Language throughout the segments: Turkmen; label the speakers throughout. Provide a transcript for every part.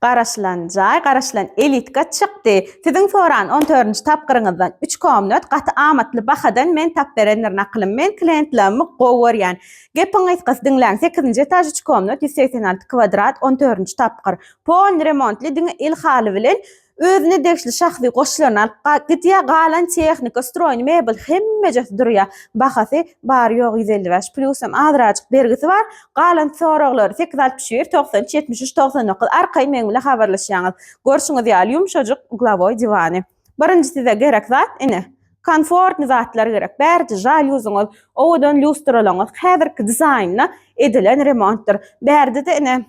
Speaker 1: Garaşlan elitka çykdy. Siziň soran 14-nji tapgyryňyzdan 3 komnat gaty amatly bahadan men tap berenler nakylym. Men klientlerimi gowurýan. Gepiňiz qys diňläň 8-nji etaj 3 komnat 186 kvadrat 14-nji tapgyr. Pol remontly diňe ilhaly bilen özüne degişli şahsy goşularyny alyp gitýär galan tehnika, stroýny, mebel hemme durýar. Bahasy bar ýok 155 plusam azraçyk bergisi bar. Galan soraglary 861 90 73 99 arkaý meň bilen habarlaşýaňyz. Görüşiňiz ýaly ýumşajyk uglavoy divany. Birinji size gerek zat ine. Komfortny zatlar gerek. Bärji jaluzyňyz, owadan lustralaňyz, häzirki dizaynna edilen remontdyr. Bärde de ine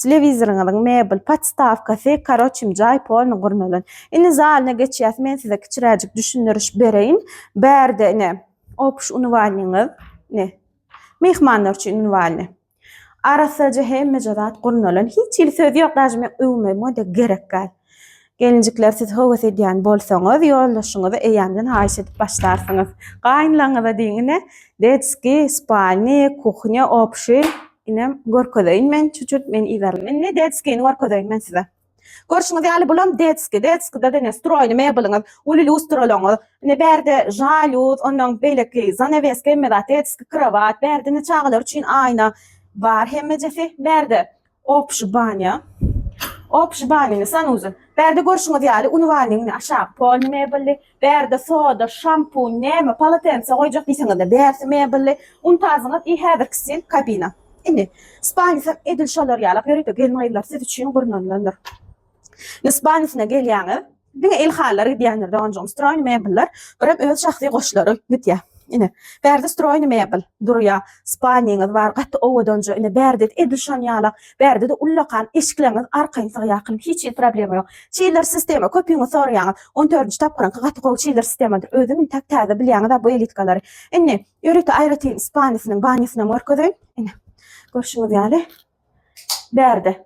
Speaker 1: televizoryňyň mebel podstavkasy, karoçym jay polny gurnalan. Ine zalyna geçýäs, men size kiçiräjik düşündiriş bereýin. Bärde ine opuş unwalnyňyz, ne? Mehmanlar üçin unwalny. Arasaja hemme zat gurnalan. Hiç il söz ýok, daşmy öwmeme gerek gal. Gelinjikler siz howes edýän bolsaňyz, ýollaşyňyzy eýandan haýyş edip başlarsyňyz. Gaýnlaňyza diňine detski, spalny, kuchня, opşy ine görkedeýin. Men çüçüt men iwermen. Ne detskini görkedeýin men size. Görüşiňiz ýaly bolam detskide de ne stroýny mebeliňiz, uly lustralaňyz, ne bärde jaluz, onuň beleki zaneveska medat detski krawat, bärde ne çaglar üçin aýna bar hemmejesi, bärde opşy banya. Opşy banyny sanuzy. Bärde görüşiňiz ýaly unwalnyň aşağı polny mebelli, bärde soda, şampun, näme palatensa goýjak diýseňiz-de bärsi mebelli, untazyňyz häzirkisin kabina. Indi Spanysa edil şolar ýaly ýörüde gelmeýler siz üçin gurnalandyr. Nisbanisine gelýäňiz, diňe ilhalary diýenler onjum stroýny mebeller, birem öz şahsy goşulary gitýär. Ine bärde stroýny mebel durýar. Spanyňyz bar, gatty owadanjy ine bärde edil şon ýaly, bärde de ullakan eşikleňiz arkaňyza ýakyn, hiç problem ýok. Çiler sistema köpüňi sorýaňyz. 14-nji tapgyryň gatty gowy çiler sistemadyr. Özümi tak-täze bilýäňiz bu elitkалary. Ine ýörüde aýratyn Spanysynyň banýasyna morkozy. Ine görüşiňiz ýaly bärde.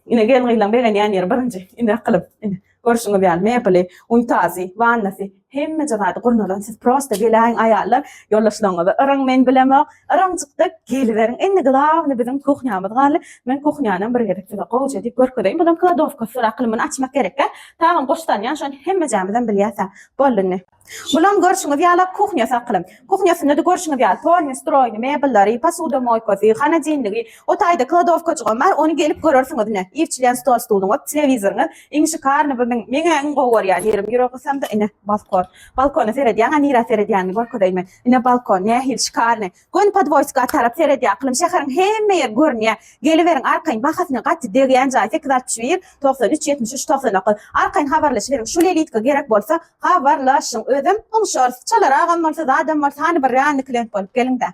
Speaker 1: Ine gelmeýän beren ýer birinji ine akylyp ine görüşiňiz ýaly mebeli, untazy, wannasy hemme jagaty gurnalan. Siz prosta gelen aýallar ýollaşlaňyzy ırang men bilemek, ırangçykda geliberiň. Indi glavny bizim kuchnýamyz galy. Men kuchnýanyň bir gerekli gowja diýip görkedeýin. Bulan kladovka syraklymy açmak gerek. Tagyn goşdan ýa şon hemme jamydan bilýärse bolunny. Bulan görüşiňiz ýaly kuchня saklym. Kuchňasynda da görüşiňiz ýaly polny stroýny mebelleri, posuda moýkasy, hanajinligi, o taýda kladovka çygamar, onu gelip görersiňiz ine. Ýerçilen stol, telewizoryňyz, iňişi karny bilen meňe gowar ýaly ýerim ýöregsem de ine balkon. Balkona seredýän, anira seredýän görkedeýin. Ine balkon, nähil karny. Gön podvoyska tarap seredýän, aklym şäheriň hemme ýer görnýär. Geliberiň arkaň bahasyna gatty degýän jaý 861 93 73 99. Arkaň habarlaşyp şu lelitka gerek bolsa habarlaşyň. Özüm, onu şorf, çalar ağam varsa da adam varsa hani bir reyani klient bolup gelin de.